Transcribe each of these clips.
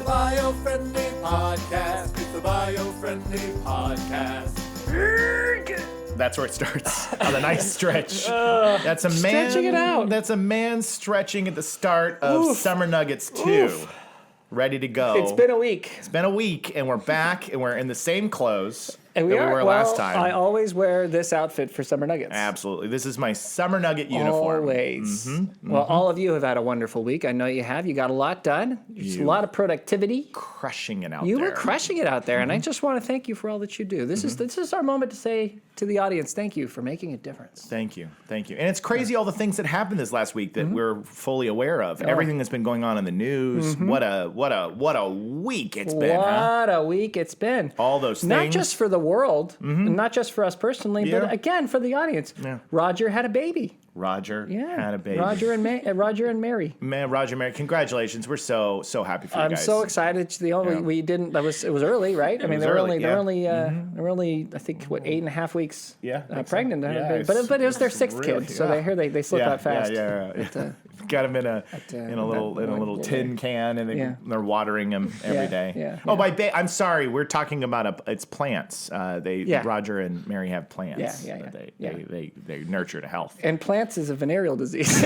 Biofriendly Podcast. It's the Biofriendly Podcast. That's where it starts on a nice stretch. That's a man stretching it out. That's a man stretching at the start of Summer Nuggets 2. Oof. Ready to go. It's been a week. It's been a week, and we're back, and we're in the same clothes And that we were last time. I always wear this outfit for Summer Nuggets. Absolutely. This is my Summer Nugget uniform. Always. Well, all of you have had a wonderful week. I know you have. You got a lot done. There's a lot of productivity. Crushing it out You there. were crushing it out there, and I just want to thank you for all that you do. This is our moment to say to the audience, thank you for making a difference. Thank you. And it's crazy all the things that happened this last week that we're fully aware of. Everything that's been going on in the news. What a week it's been, huh? What a week it's been. All those things. Not just for the world, and not just for us personally, but again for the audience. Yeah. Roger had a baby. Roger had a baby. Roger and Mary. Man, Roger, Mary, congratulations. We're so happy for you guys. I'm so excited. We didn't. It was early, right? I mean, they were only I think 8.5 weeks pregnant. Yeah, but it was their sixth kid, so they slip out fast. Yeah. Got them in a little tin can, and they're watering them every day. Yeah. Oh, I'm sorry. We're talking about it's plants. Roger and Mary have plants. They nurture to health. And plants is a venereal disease.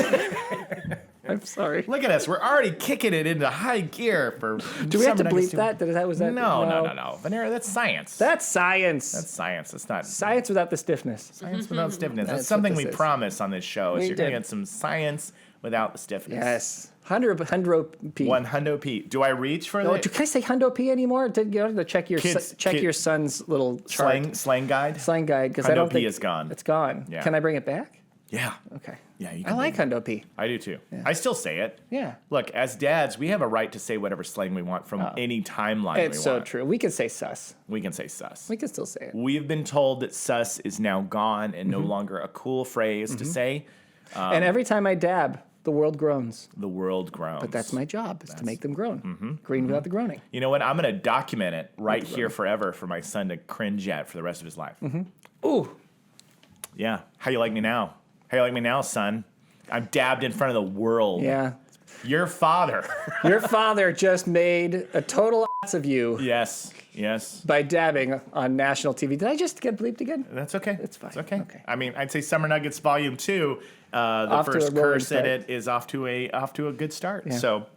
I'm sorry. Look at us. We're already kicking it into high gear for. Do we have to bleep that? Was that? No. Venereal. That's science. That's science. That's science. It's not science without the stiffness. Science without stiffness. That's something we promise on this show. Is you're going to get some science without the stiffness. Yes. Hundo P. 100 P. Do I reach for that? Can I say Hundo P anymore? Did you have to check your son's little chart? Slang guide? Slang guide, because I don't think is gone. It's gone. Yeah. Can I bring it back? Yeah. Okay. Yeah, you I can. like Hundo P. I do too. Yeah. I still say it. Yeah. Look, as dads, we have a right to say whatever slang we want from any timeline we want. It's so true. We can say sus. We can say sus. We can still say it. We've been told that sus is now gone and no longer a cool phrase to say. And every time I dab, the world groans. The world groans. But that's my job, is to make them groan. Green without the groaning. You know what? I'm going to document it right here forever for my son to cringe at for the rest of his life. Ooh. Yeah. How you like me now? How you like me now, son? I'm dabbed in front of the world. Yeah. Your father. Your father just made a total ass of you. Yes. By dabbing on national TV. Did I just get bleeped again? That's okay. It's fine. It's okay. Okay. I mean, I'd say Summer Nuggets Volume 2, the first curse at it is off to a good start. Yeah. So,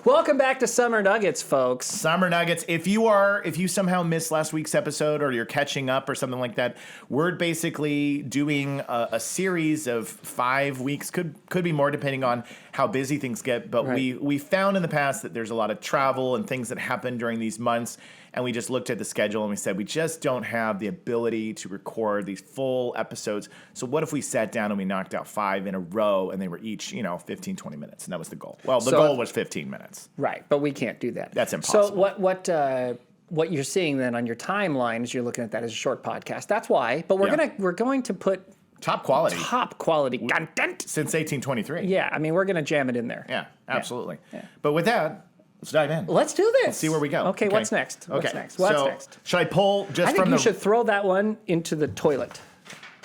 welcome back to Summer Nuggets, folks. Summer Nuggets. If you somehow missed last week's episode or you're catching up or something like that, we're basically doing a series of 5 weeks. Could be more depending on how busy things get. But we found in the past that there's a lot of travel and things that happen during these months. And we just looked at the schedule and we said, we just don't have the ability to record these full episodes. So what if we sat down and we knocked out 5 in a row and they were each, 15, 20 minutes. And that was the goal. Well, the goal was 15 minutes. Right. But we can't do that. That's impossible. So what you're seeing then on your timeline as you're looking at that is a short podcast. That's why. But we're going to put top quality content since 1823. Yeah. I mean, we're going to jam it in there. Yeah, absolutely. Yeah. But with that, let's dive in. Let's do this. Let's see where we go. Okay, what's next? What's next? Should I pull just I think you should throw that one into the toilet.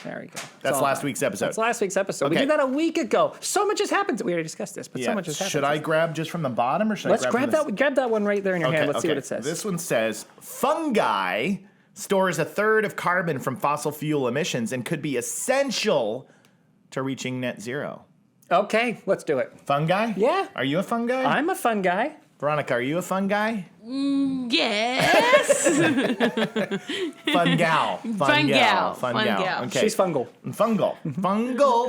There we go. That's last week's episode. That's last week's episode. Okay. We did that a week ago. So much has happened. We already discussed this, but so much has happened. Should I grab just from the bottom or should I grab that one right there in your hand. Let's see what it says. This one says, fungi stores 1/3 of carbon from fossil fuel emissions and could be essential to reaching net zero. Okay, let's do it. Fungi? Yeah. Are you a fungi? I'm a fungi. Veronica, are you a fungi? Yes. Fungal. Fungal. Okay. She's fungal. Fungal.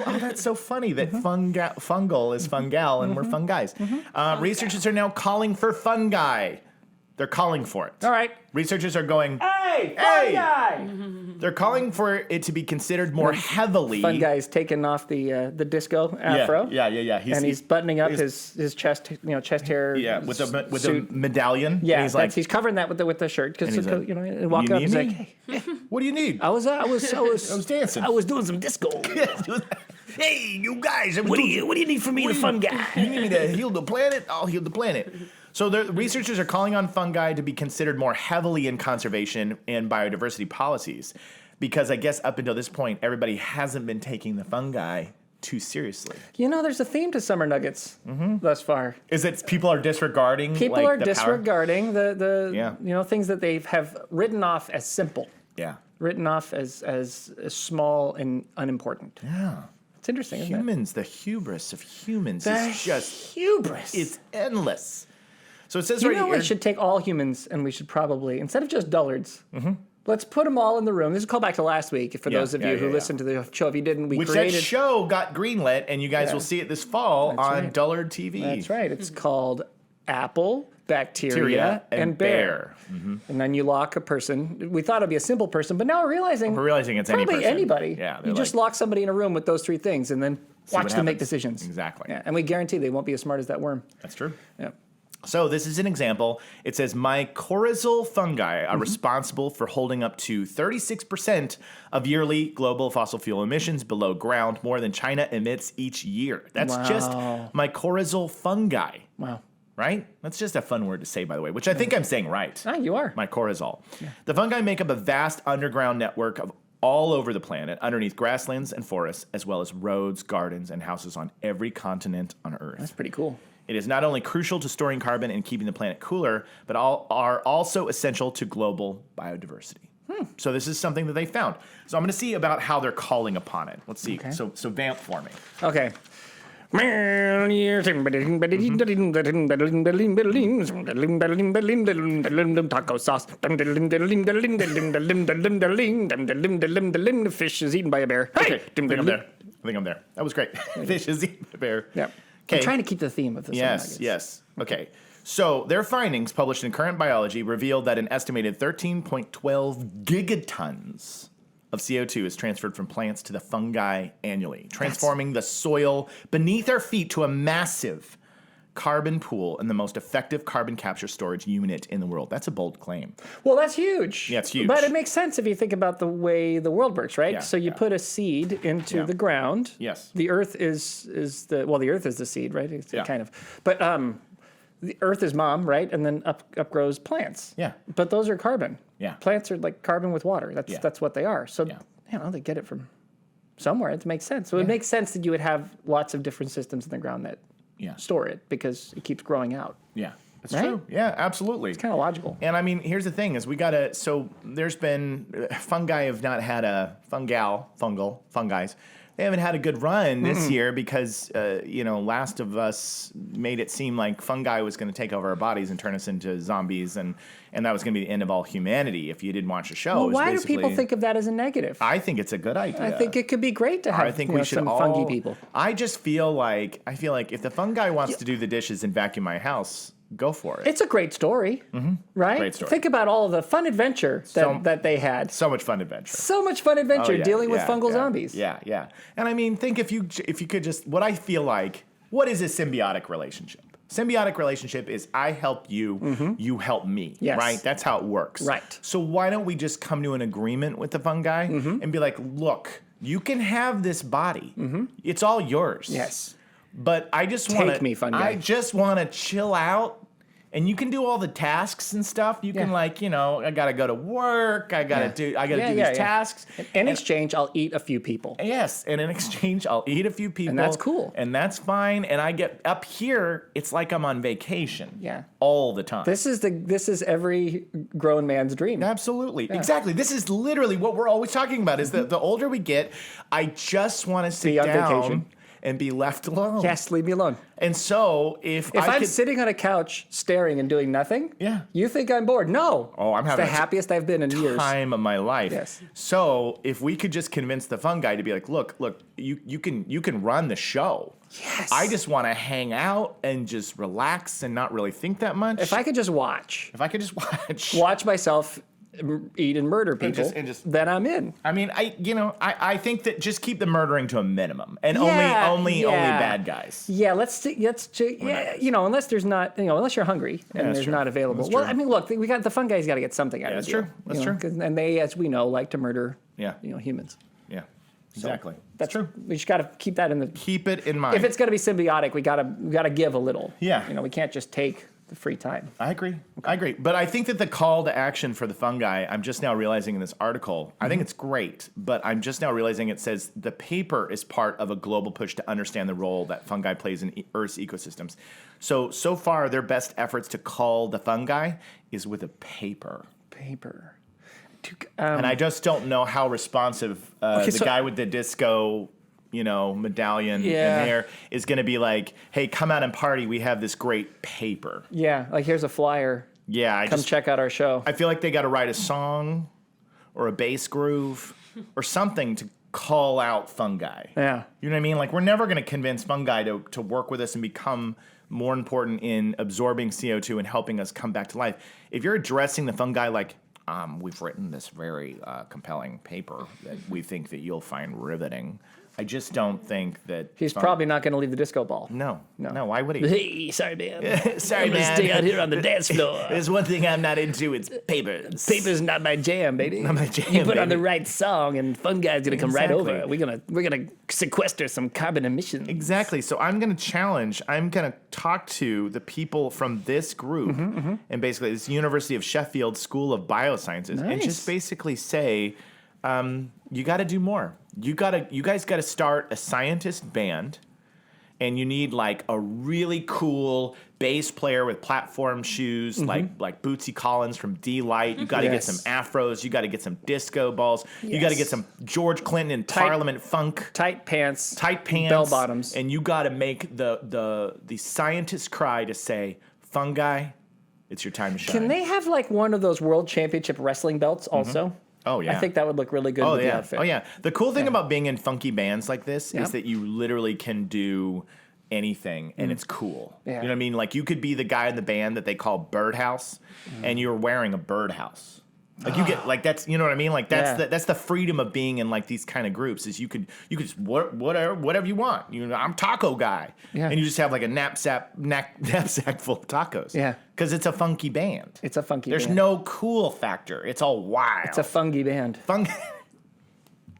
Oh, that's so funny that fungal is fungal and we're fungis. Researchers are now calling for fungi. They're calling for it. All right. Researchers are going, hey, fungi! They're calling for it to be considered more heavily. Fungi's taking off the disco afro. Yeah. He's buttoning up his chest, chest hair. Yeah, with a medallion. Yeah, and he's covering that with the shirt because and walk up and he's like, hey, what do you need? I was dancing. I was doing some disco. Hey, you guys! What do you need from me, the fun guy? You need me to heal the planet? I'll heal the planet. So the researchers are calling on fungi to be considered more heavily in conservation and biodiversity policies because I guess up until this point, everybody hasn't been taking the fungi too seriously. There's a theme to Summer Nuggets thus far. Is it people are disregarding? People are disregarding the things that they have written off as simple. Yeah. Written off as small and unimportant. Yeah. It's interesting, isn't it? Humans, the hubris of humans is just hubris. It's endless. So it says we should take all humans and we should probably, instead of just dullards, let's put them all in the room. This is a callback to last week for those of you who listened to the show. If you didn't, that show got greenlit, and you guys will see it this fall on Dullard TV. That's right. It's called Apple, Bacteria, and Bear. And then you lock a person. We thought it'd be a simple person, but now we're realizing it's probably anybody. Yeah, you just lock somebody in a room with those three things and then watch them make decisions. Exactly. Yeah, and we guarantee they won't be as smart as that worm. That's true. Yeah. So this is an example. It says mycorrhizal fungi are responsible for holding up to 36% of yearly global fossil fuel emissions below ground, more than China emits each year. That's just mycorrhizal fungi. Wow. Right? That's just a fun word to say, by the way, which I think I'm saying right. Ah, you are. Mycorrhizal. Yeah. The fungi make up a vast underground network of all over the planet, underneath grasslands and forests, as well as roads, gardens, and houses on every continent on Earth. That's pretty cool. It is not only crucial to storing carbon and keeping the planet cooler, but are also essential to global biodiversity. So this is something that they found. So I'm going to see about how they're calling upon it. Let's see. Okay. So vamp for me. Okay. Taco sauce. Fish is eaten by a bear. Okay, I think I'm there. That was great. Fish is eaten by a bear. Yep. Okay. I'm trying to keep the theme of this. Yes. Okay. So their findings, published in Current Biology, revealed that an estimated 13.12 gigatons of CO2 is transferred from plants to the fungi annually, transforming the soil beneath our feet to a massive carbon pool and the most effective carbon capture storage unit in the world. That's a bold claim. Well, that's huge. Yeah, it's huge. But it makes sense if you think about the way the world works, right? So you put a seed into the ground. Yes. The earth is the earth is the seed, right? It's kind of. But the earth is mom, right? And then up grows plants. Yeah. But those are carbon. Yeah. Plants are like carbon with water. That's what they are. So they get it from somewhere. It makes sense. So it makes sense that you would have lots of different systems in the ground that store it because it keeps growing out. Yeah. That's true. Yeah, absolutely. It's kind of logical. And I mean, here's the thing: is there's been fungi have not had a fungi. They haven't had a good run this year because Last of Us made it seem like fungi was going to take over our bodies and turn us into zombies, and that was going to be the end of all humanity. If you didn't watch the show, well, why do people think of that as a negative? I think it's a good idea. I think it could be great to have some fungy people. I just feel like if the fungi wants to do the dishes and vacuum my house, go for it. It's a great story, right? Great story. Think about all the fun adventure that they had. So much fun adventure. So much fun adventure dealing with fungal zombies. Yeah. And I mean, think if you could just, what I feel like, what is a symbiotic relationship? Symbiotic relationship is I help you, you help me, right? That's how it works. Right. So why don't we just come to an agreement with the fungi and be like, look, you can have this body. It's all yours. Yes. But I just want I just want to chill out, and you can do all the tasks and stuff. You can I gotta go to work. I gotta do these tasks. In exchange, I'll eat a few people. Yes, and in exchange, I'll eat a few people, and that's cool, and that's fine. And I get up here. It's like I'm on vacation. Yeah, all the time. This is every grown man's dream. Absolutely, exactly. This is literally what we're always talking about. Is that the older we get, I just want to sit down. Vacation. And be left alone. Yes, leave me alone. And so if I'm sitting on a couch staring and doing nothing, you think I'm bored? No. Oh, I'm having the happiest I've been in years. Time of my life. Yes. So if we could just convince the fungi to be like, look, you can run the show. Yes. I just want to hang out and just relax and not really think that much. If I could just watch. Watch myself eat and murder people, then I'm in. I mean, I think that just keep the murdering to a minimum, and only bad guys. Yeah, unless there's not, unless you're hungry and there's not available. Well, I mean, look, the fungi's got to get something out of it. That's true. And they, as we know, like to murder. Humans. Yeah. Exactly. So that's true. We just got to keep that in keep it in mind. If it's going to be symbiotic, we got to give a little. Yeah. We can't just take the free time. I agree. But I think that the call to action for the fungi, I'm just now realizing in this article, I think it's great, but I'm just now realizing it says the paper is part of a global push to understand the role that fungi plays in Earth's ecosystems. So far, their best efforts to call the fungi is with a paper. And I just don't know how responsive guy with the disco medallion in there is going to be like, hey, come out and party. We have this great paper. Yeah, like here's a flyer. Yeah. Come check out our show. I feel like they got to write a song or a bass groove or something to call out fungi. Yeah. You know what I mean? Like, we're never going to convince fungi to work with us and become more important in absorbing CO2 and helping us come back to life. If you're addressing the fungi like, we've written this very compelling paper that we think that you'll find riveting, I just don't think that... He's probably not going to leave the disco ball. No. Why would he? Hey, sorry, man. Sorry, man. Stay out here on the dance floor. There's one thing I'm not into, it's papers. Paper's not my jam, baby. Not my jam, You put baby. on the right song, and fungi's going to come right Exactly. over. We're gonna sequester some carbon emissions. Exactly. So I'm going to talk to the people from this group and basically this University of Sheffield School of Biosciences and just basically say, you got to do more. You guys got to start a scientist band, and you need like a really cool bass player with platform shoes, like Bootsy Collins from D-Light. You got to get some afros. You got to get some disco balls. You got to get some George Clinton and Parliament funk. Tight pants. Bell bottoms. And you got to make the scientist cry to say, fungi, it's your time to shine. Can they have like one of those world championship wrestling belts also? Oh, yeah. I think that would look really good with the outfit. Oh, yeah. The cool thing about being in funky bands like this is that you literally can do anything, and it's cool. Yeah. You know what I mean? Like, you could be the guy in the band that they call Birdhouse, and you're wearing a birdhouse. Like, you get, like, that's, you know what I mean? Like, that's the freedom of being in, like, these kind of groups, is you could just, whatever you want. I'm taco guy. Yeah. And you just have, like, a knapsack full of tacos. Yeah. Because it's a funky band. There's no cool factor. It's all wild. It's a fungi band.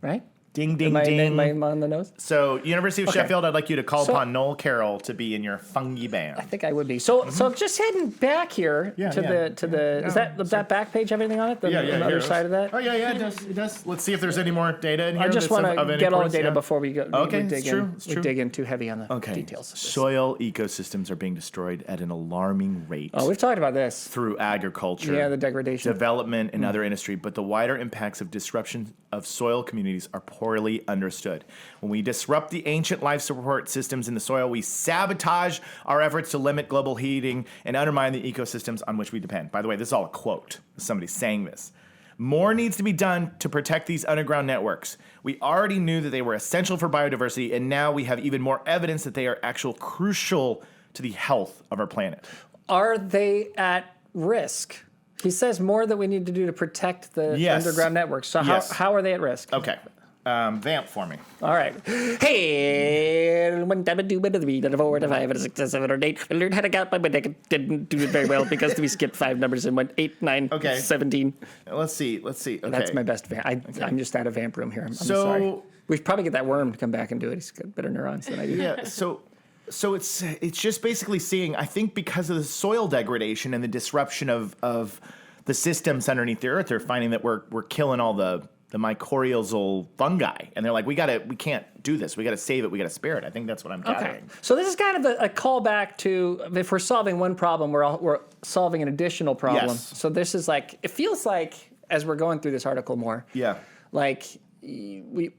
Right? Ding, ding, ding. ding. Am I on the nose? So, University of Sheffield, I'd like you to call upon Noel Carroll to be in your fungi band. I think I would be. So just heading back here to the is that back page have anything on it? The other side of that? Oh, yeah, it does. Let's see if there's any more data in here. I just want to get all the data before we go. Okay, we dig in. it's true. We dig in too heavy on the details. Soil ecosystems are being destroyed at an alarming rate. Oh, we've talked about this. Through agriculture. Yeah, the degradation. Development and other industry, but the wider impacts of disruption of soil communities are poorly understood. When we disrupt the ancient life support systems in the soil, we sabotage our efforts to limit global heating and undermine the ecosystems on which we depend. By the way, this is all a quote. Somebody's saying this. More needs to be done to protect these underground networks. We already knew that they were essential for biodiversity, and now we have even more evidence that they are actually crucial to the health of our planet. Are they at risk? He says more that we need to do to protect the underground networks. So how are they at risk? Okay. Vamp for me. All right. Hey, 1 time 2 3 4 5 6 7 8. I learned how to count, but I didn't do it very well because we skipped 5 numbers and went 8, 9, 17. Let's see. Okay. That's my best vamp. I'm just out of vamp room here. I'm sorry. We should probably get that worm to come back and do it. He's got better neurons than I do. Yeah. So it's just basically seeing. I think because of the soil degradation and the disruption of the systems underneath the earth, they're finding that we're killing all the mycorrhizal fungi, and they're like, we can't do this. We got to save it. We got to spare it. I think that's what I'm gathering. Okay. So this is kind of a callback to, if we're solving one problem, we're solving an additional problem. Yes. So this is like, it feels like as we're going through this article more. Yeah. Like we've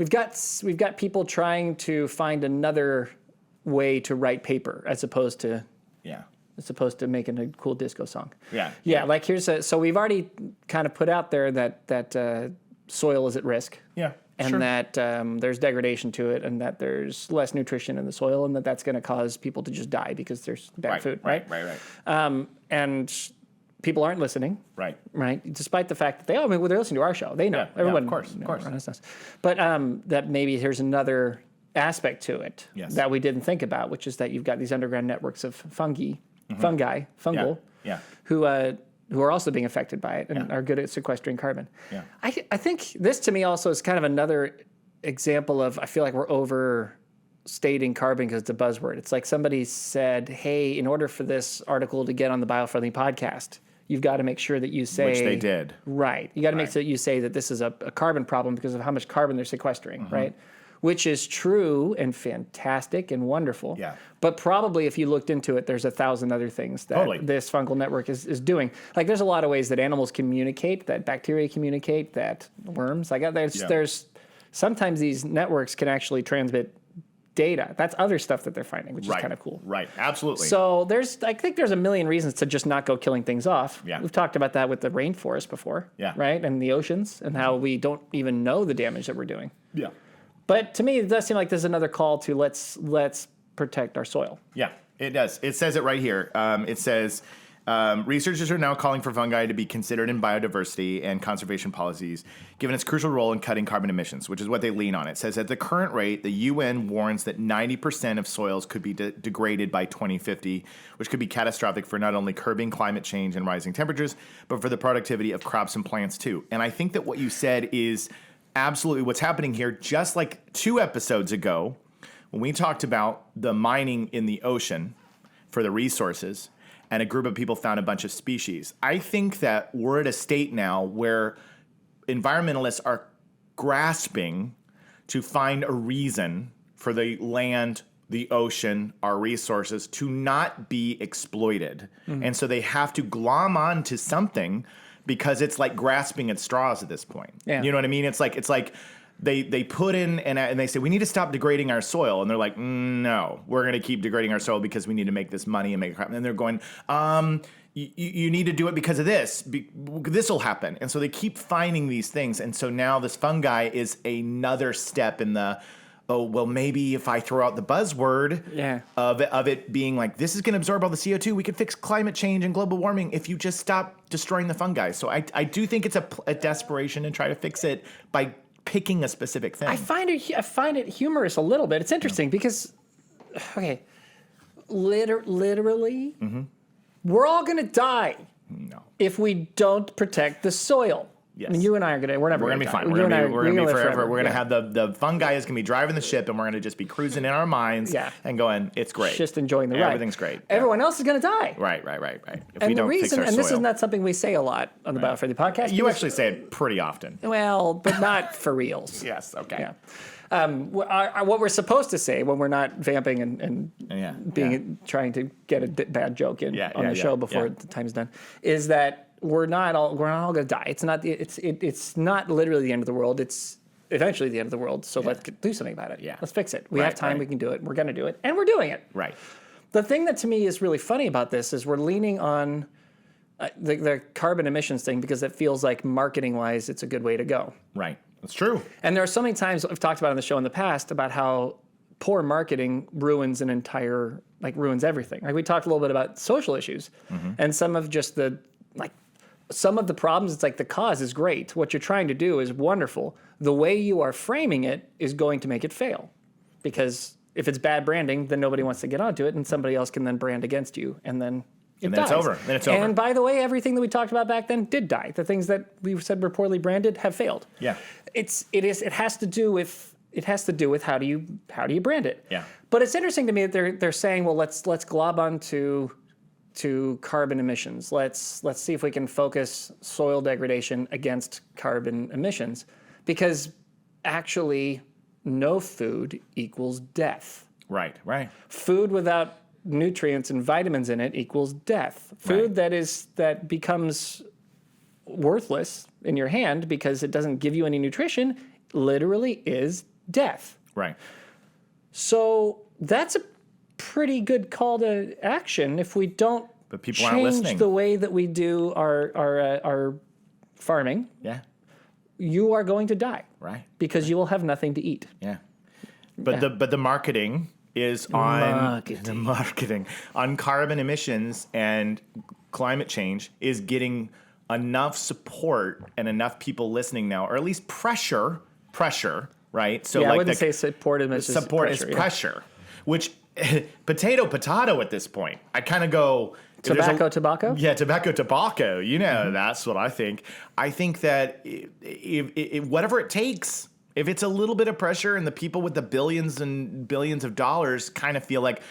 got people trying to find another way to write paper as opposed to making a cool disco song. Yeah. Like so we've already kind of put out there that soil is at risk. Yeah. And that there's degradation to it, and that there's less nutrition in the soil, and that's going to cause people to just die because there's bad food. Right. And people aren't listening. Right. Despite the fact that they're listening to our show. They know. Everyone. Of course. But that maybe there's another aspect to it that we didn't think about, which is that you've got these underground networks of fungal, who are also being affected by it and are good at sequestering carbon. Yeah. I think this to me also is kind of another example of, I feel like we're stating carbon because it's a buzzword. It's like somebody said, hey, in order for this article to get on the Biofriendly Podcast, you've got to make sure that you say... Which they did. Right. You got to make sure that you say that this is a carbon problem because of how much carbon they're sequestering, right? Which is true and fantastic and wonderful. Yeah. But probably if you looked into it, there's 1,000 other things that this fungal network is doing. Like there's a lot of ways that animals communicate, that bacteria communicate, that worms. Like there's sometimes these networks can actually transmit data. That's other stuff that they're finding, which is kind of cool. Right, absolutely. So I think there's a million reasons to just not go killing things off. Yeah. We've talked about that with the rainforest before, right? And the oceans and how we don't even know the damage that we're doing. Yeah. But to me, it does seem like there's another call to let's protect our soil. Yeah, it does. It says it right here. It says... researchers are now calling for fungi to be considered in biodiversity and conservation policies, given its crucial role in cutting carbon emissions, which is what they lean on. It says at the current rate, the UN warns that 90% of soils could be degraded by 2050, which could be catastrophic for not only curbing climate change and rising temperatures, but for the productivity of crops and plants too. And I think that what you said is absolutely what's happening here. Just like 2 episodes ago, when we talked about the mining in the ocean for the resources, and a group of people found a bunch of species. I think that we're at a state now where environmentalists are grasping to find a reason for the land, the ocean, our resources to not be exploited. And so they have to glom on to something because it's like grasping at straws at this point. Yeah. You know what I mean? It's like they put in and they say, we need to stop degrading our soil. And they're like, no, we're going to keep degrading our soil because we need to make this money and make it happen. And they're going, you need to do it because of this. This will happen. And so they keep finding these things. And so now this fungi is another step in the, oh, well, maybe if I throw out the buzzword of it being like, this is going to absorb all the CO2, we could fix climate change and global warming if you just stop destroying the fungi. So I do think it's a desperation to try to fix it by picking a specific thing. I find it humorous a little bit. It's interesting because, okay, literally, we're all going to die if we don't protect the soil. Yes. I mean, you and I are we're never going to be fine. Die. We're going to be forever. We're going to Yeah. have the fungi is going to be driving the ship, and we're going to just be cruising in our minds and going, it's great. Just enjoying the ride. Everything's great. Everyone else is going to die. Right. If And we the don't fix reason, our and this soil. is not something we say a lot on the Biofriendly Podcast. You actually say it pretty often. Well, but not for reals. Yes, okay. Yeah. What we're supposed to say when we're not vamping and trying to get a bad joke in on the show before the time is done is that we're not all going to die. It's not literally the end of the world. It's eventually the end of the world. So let's do something about it. Yeah. Let's fix it. We have time. We can do it. We're going to do it, and we're doing it. Right. The thing that to me is really funny about this is we're leaning on the carbon emissions thing because it feels like marketing-wise it's a good way to go. Right. That's true. And there are so many times I've talked about on the show in the past about how poor marketing ruins ruins everything. Like we talked a little bit about social issues and some of just some of the problems, it's like the cause is great. What you're trying to do is wonderful. The way you are framing it is going to make it fail. Because if it's bad branding, then nobody wants to get onto it and somebody else can then brand against you and then it's over. Then it's over. And by the way, everything that we talked about back then did die. The things that we said were poorly branded have failed. Yeah. It has to do with how do you brand it. Yeah. But it's interesting to me that they're saying, well, let's glob on to carbon emissions. Let's see if we can focus soil degradation against carbon emissions, because actually no food equals death. Right. Food without nutrients and vitamins in it equals death. Food that becomes worthless in your hand because it doesn't give you any nutrition literally is death. Right. So that's a pretty good call to action if we don't change the way that we do our farming. Yeah. You are going to die. Right. Because you will have nothing to eat. Yeah. But the marketing is on the marketing on carbon emissions and climate change is getting enough support and enough people listening now, or at least pressure, right? So I wouldn't say support as much as pressure, which potato at this point. I kind of go tobacco. Yeah, tobacco. You know, that's what I think. I think that if whatever it takes If it's a little bit of pressure and the people with the billions and billions of dollars kind of feel like,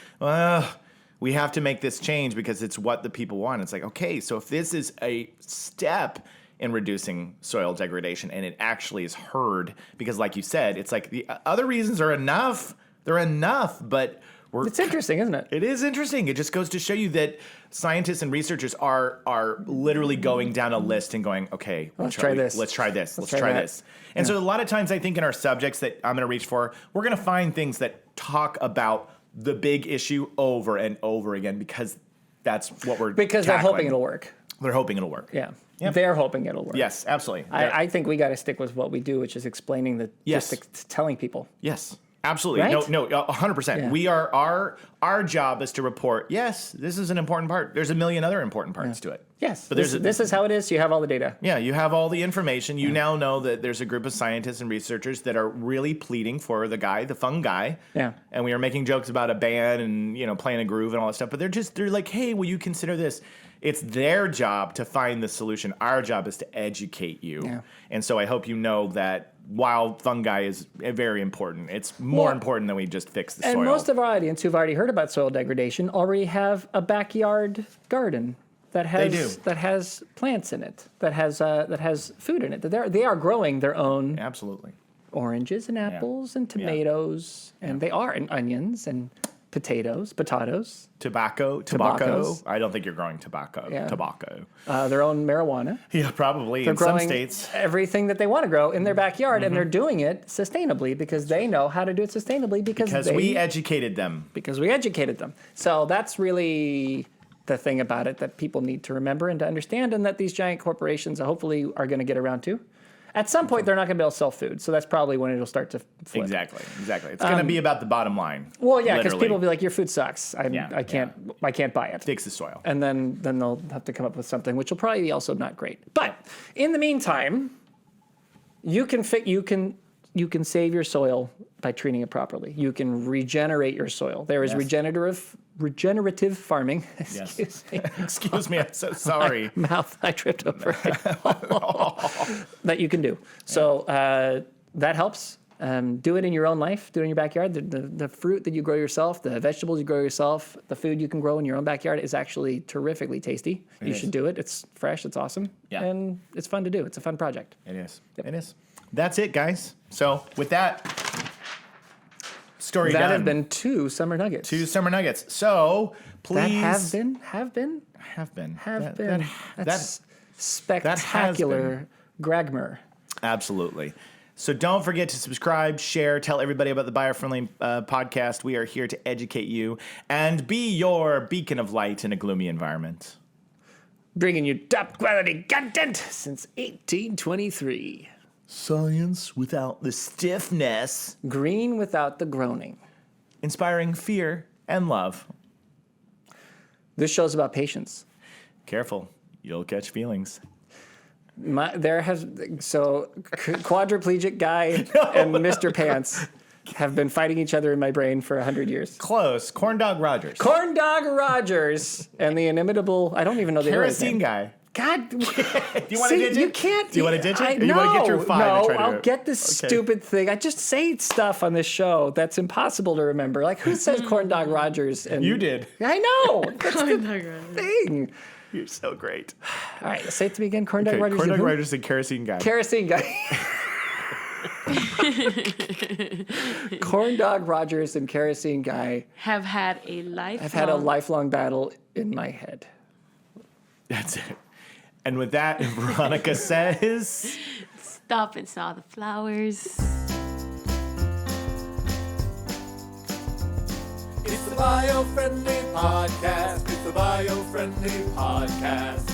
we have to make this change because it's what the people want. It's like, okay, so if this is a step in reducing soil degradation and it actually is heard, because like you said, it's like the other reasons are enough. They're enough, but it's interesting, isn't it? It is interesting. It just goes to show you that scientists and researchers are literally going down a list and going, okay, let's try this. Let's try this. Let's try this. And so a lot of times I think in our subjects that I'm going to reach for, we're going to find things that talk about the big issue over and over again because that's what we're Because tackling. they're hoping it'll work. They're hoping it'll work. Yeah. Yep. They're hoping it'll work. Yes, absolutely. I think we got to stick with what we do, which is explaining just telling people. Yes. Absolutely. Right? No, 100%. Yeah. We are our job is to report, yes, this is an important part. There's a million other important parts to it. Yes. But this is how it is. You have all the data. Yeah, you have all the information. You now know that there's a group of scientists and researchers that are really pleading for the fungi. Yeah. And we are making jokes about a band and, playing a groove and all that stuff. But they're like, hey, will you consider this? It's their job to find the solution. Our job is to educate you. Yeah. And so I hope you know that while fungi is very important, it's more important than we just fix the soil. And most of our audience who've already heard about soil degradation already have a backyard garden that has plants in it, that has food in it. They are growing their own Absolutely. oranges and apples and tomatoes, and they are and onions and potatoes. Tobacco. Tobaccos. I don't think you're growing tobacco. Yeah. Tobacco. Their own marijuana. Yeah, probably They're in some growing states. everything that they want to grow in their backyard, and they're doing it sustainably because they know how to do it sustainably because we educated them. Because we educated them. So that's really the thing about it that people need to remember and to understand, and that these giant corporations hopefully are going to get around to. At some point, they're not going to be able to sell food, so that's probably when it'll start to flip. Exactly. It's going to be about the bottom line. Well, yeah, because literally. people will be like, "Your food sucks. I can't buy it." Fix the soil. And then they'll have to come up with something, which will probably be also not great. But in the meantime, you can save your soil by treating it properly. You can regenerate your soil. There is regenerative farming. Excuse me. Excuse me. I'm so sorry. I tripped over it. That you can do. So that helps. Do it in your own life. Do it in your backyard. The fruit that you grow yourself, the vegetables you grow yourself, the food you can grow in your own backyard is actually terrifically tasty. You should do it. It's fresh. It's awesome. Yeah. And it's fun to do. It's a fun project. It is. Yep. It is. That's it, guys. So with that, story That done. have been 2 summer nuggets. 2 summer nuggets. So please. That have been. That's spectacular Gragmer. Absolutely. So don't forget to subscribe, share, tell everybody about the Biofriendly Podcast. We are here to educate you and be your beacon of light in a gloomy environment. Bringing you top quality content since 1823. Science without the stiffness. Green without the groaning. Inspiring fear and love. This show's about patience. Careful, you'll catch feelings. Quadriplegic guy and Mr. Pants have been fighting each other in my brain for 100 years. Close. Corn Dog Rogers. Corn Dog Rogers and the inimitable, I don't even know the Kerosene guy. God. Do you want to ditch it? You can't. Do you want to ditch it? Or you no, want to get through 5 and try to I'll get this stupid thing. I just say stuff on this show that's impossible to remember. Like, who says Corn Dog Rogers? And You did. I know. That's the thing. You're so great. All right, say it to me again. Corn Dog Rogers. Corn Dog Rogers and Kerosene guy. Kerosene guy. Corn Dog Rogers and Kerosene guy have had a lifelong battle in my head. That's it. And with that, Veronica says, stop and saw the flowers. It's the Biofriendly Podcast. It's the Biofriendly Podcast.